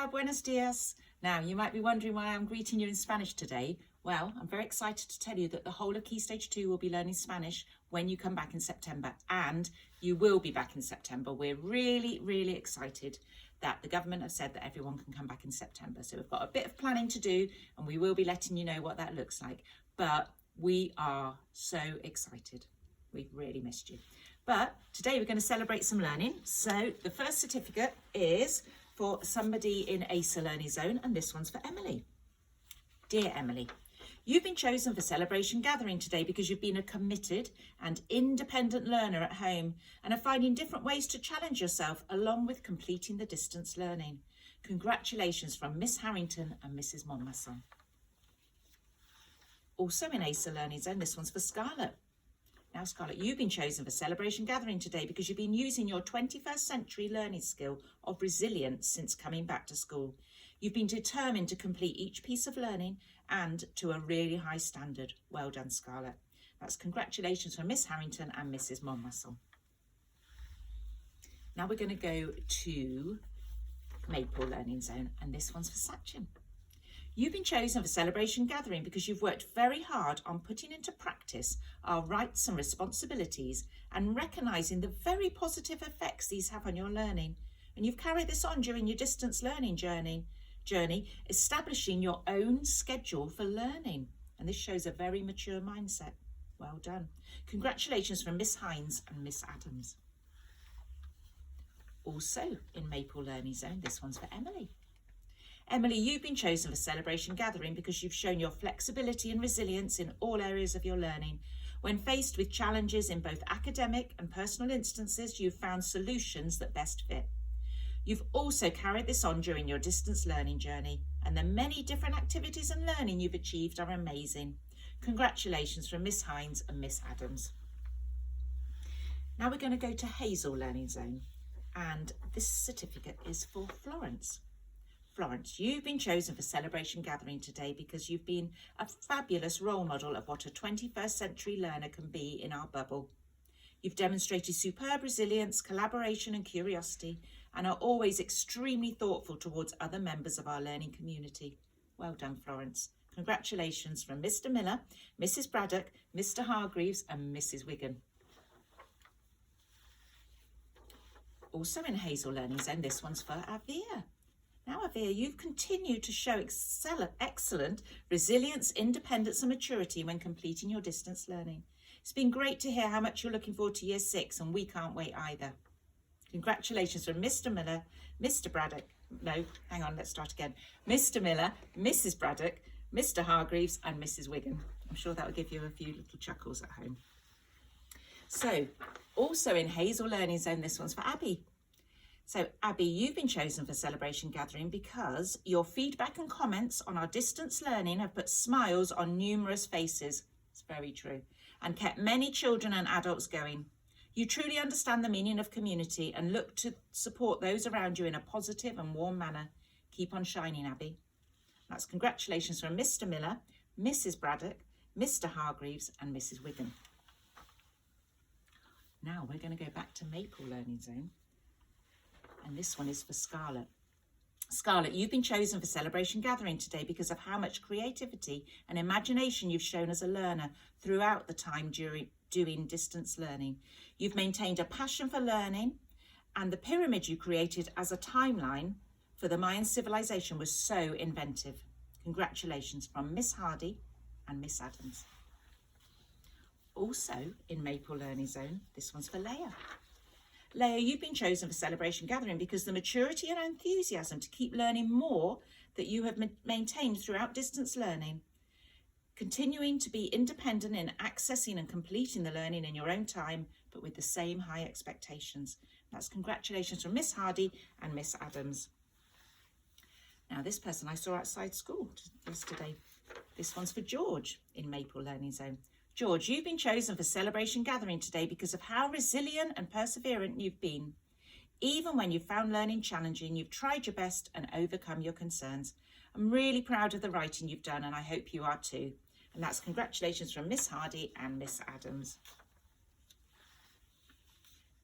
Hola, buenos dias. Now, you might be wondering why I'm greeting you in Spanish today. Well, I'm very excited to tell you that the whole of Key Stage 2 will be learning Spanish when you come back in September, and you will be back in September. We're really, really excited that the government have said that everyone can come back in September. So we've got a bit of planning to do, and we will be letting you know what that looks like. But we are so excited. We've really missed you. But today we're going to celebrate some learning. So the first certificate is for somebody in ACER Learning Zone, and this one's for Emily. Dear Emily, you've been chosen for Celebration Gathering today because you've been a committed and independent learner at home and are finding different ways to challenge yourself along with completing the distance learning. Congratulations from Miss Harrington and Mrs. Monmasson. Also in ACER Learning Zone, this one's for Scarlett. Now, Scarlett, you've been chosen for Celebration Gathering today because you've been using your 21st century learning skill of resilience since coming back to school. You've been determined to complete each piece of learning and to a really high standard. Well done, Scarlett. That's congratulations from Miss Harrington and Mrs. Monmasson. Now we're going to go to Maple Learning Zone, and this one's for Sachin. You've been chosen for Celebration Gathering because you've worked very hard on putting into practice our rights and responsibilities and recognising the very positive effects these have on your learning. And you've carried this on during your distance learning journey, establishing your own schedule for learning. And this shows a very mature mindset. Well done. Congratulations from Miss Hines and Miss Adams. Also in Maple Learning Zone, this one's for Emily. Emily, you've been chosen for Celebration Gathering because you've shown your flexibility and resilience in all areas of your learning. When faced with challenges in both academic and personal instances, you've found solutions that best fit. You've also carried this on during your distance learning journey, and the many different activities and learning you've achieved are amazing. Congratulations from Miss Hines and Miss Adams. Now we're going to go to Hazel Learning Zone, and this certificate is for Florence. Florence, you've been chosen for Celebration Gathering today because you've been a fabulous role model of what a 21st century learner can be in our bubble. You've demonstrated superb resilience, collaboration and curiosity, and are always extremely thoughtful towards other members of our learning community. Well done, Florence. Congratulations from Mr. Miller, Mrs. Braddock, Mr. Hargreaves and Mrs. Wigan. Also in Hazel Learning Zone, this one's for Avia. Now, Avia, you've continued to show excellent resilience, independence and maturity when completing your distance learning. It's been great to hear how much you're looking forward to year 6, and we can't wait either. Congratulations from Mr. Miller, Mr. Braddock, no, hang on, let's start again. Mr. Miller, Mrs. Braddock, Mr. Hargreaves and Mrs. Wigan. I'm sure that will give you a few little chuckles at home. So, also in Hazel Learning Zone, this one's for Abby. So, Abby, you've been chosen for Celebration Gathering because your feedback and comments on our distance learning have put smiles on numerous faces. It's very true. And kept many children and adults going. You truly understand the meaning of community and look to support those around you in a positive and warm manner. Keep on shining, Abby. That's congratulations from Mr. Miller, Mrs. Braddock, Mr. Hargreaves and Mrs. Wigan. Now we're going to go back to Maple Learning Zone. And this one is for Scarlett. Scarlett, you've been chosen for Celebration Gathering today because of how much creativity and imagination you've shown as a learner throughout the time doing distance learning. You've maintained a passion for learning, and the pyramid you created as a timeline for the Mayan civilization was so inventive. Congratulations from Miss Hardy and Miss Adams. Also in Maple Learning Zone, this one's for Leia. Leia, you've been chosen for Celebration Gathering because the maturity and enthusiasm to keep learning more that you have maintained throughout distance learning, continuing to be independent in accessing and completing the learning in your own time, but with the same high expectations. That's congratulations from Miss Hardy and Miss Adams. Now, this person I saw outside school yesterday. This one's for George in Maple Learning Zone. George, you've been chosen for Celebration Gathering today because of how resilient and perseverant you've been. Even when you've found learning challenging, you've tried your best and overcome your concerns. I'm really proud of the writing you've done, and I hope you are too. And that's congratulations from Miss Hardy and Miss Adams.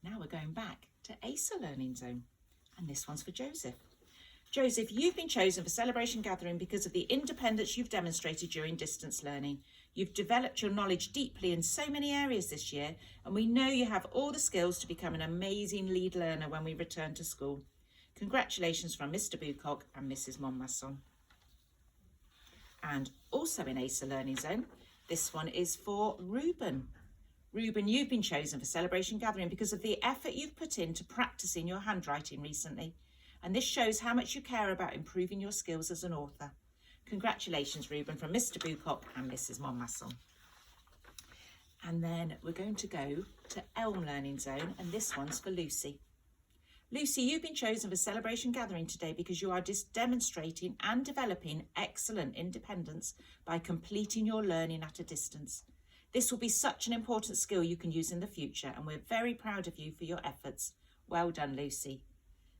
Now we're going back to ACER Learning Zone, and this one's for Joseph. Joseph, you've been chosen for Celebration Gathering because of the independence you've demonstrated during distance learning. You've developed your knowledge deeply in so many areas this year, and we know you have all the skills to become an amazing lead learner when we return to school. Congratulations from Mr. Bucock and Mrs. Montmasson. And also in ACER Learning Zone, this one is for Ruben. Ruben, you've been chosen for Celebration Gathering because of the effort you've put into practicing your handwriting recently. And this shows how much you care about improving your skills as an author. Congratulations, Ruben, from Mr. Bucock and Mrs. Montmasson. And then we're going to go to Elm Learning Zone, and this one's for Lucy. Lucy, you've been chosen for Celebration Gathering today because you are demonstrating and developing excellent independence by completing your learning at a distance. This will be such an important skill you can use in the future, and we're very proud of you for your efforts. Well done, Lucy.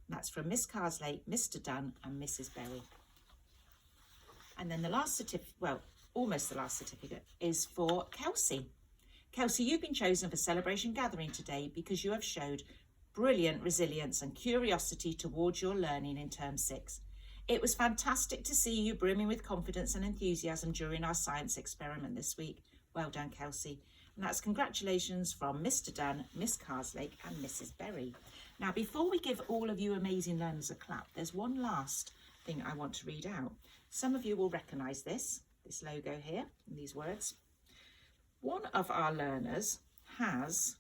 And that's from Miss Carsley, Mr. Dunn and Mrs. Berry. And then the last certificate, well, almost the last certificate, is for Kelsey. Kelsey, you've been chosen for Celebration Gathering today because you have showed brilliant resilience and curiosity towards your learning in Term 6. It was fantastic to see you brimming with confidence and enthusiasm during our science experiment this week. Well done, Kelsey. And that's congratulations from Mr. Dunn, Miss Carslake and Mrs. Berry. Now, before we give all of you amazing learners a clap, there's one last thing I want to read out. Some of you will recognise this logo here, and these words. One of our learners has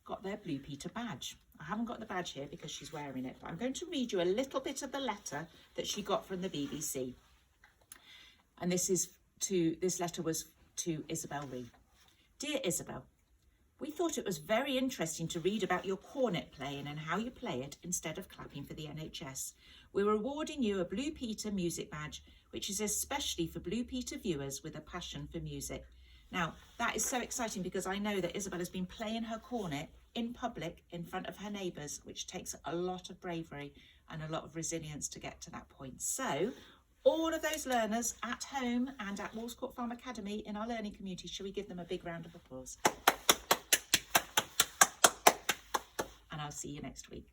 got their Blue Peter badge. I haven't got the badge here because she's wearing it, but I'm going to read you a little bit of the letter that she got from the BBC. And this letter was to Isabel Ree. Dear Isabel, we thought it was very interesting to read about your cornet playing and how you play it instead of clapping for the NHS. We're awarding you a Blue Peter music badge, which is especially for Blue Peter viewers with a passion for music. Now, that is so exciting because I know that Isabel has been playing her cornet in public in front of her neighbours, which takes a lot of bravery and a lot of resilience to get to that point. So, all of those learners at home and at Walscourt Farm Academy in our learning community, shall we give them a big round of applause? And I'll see you next week.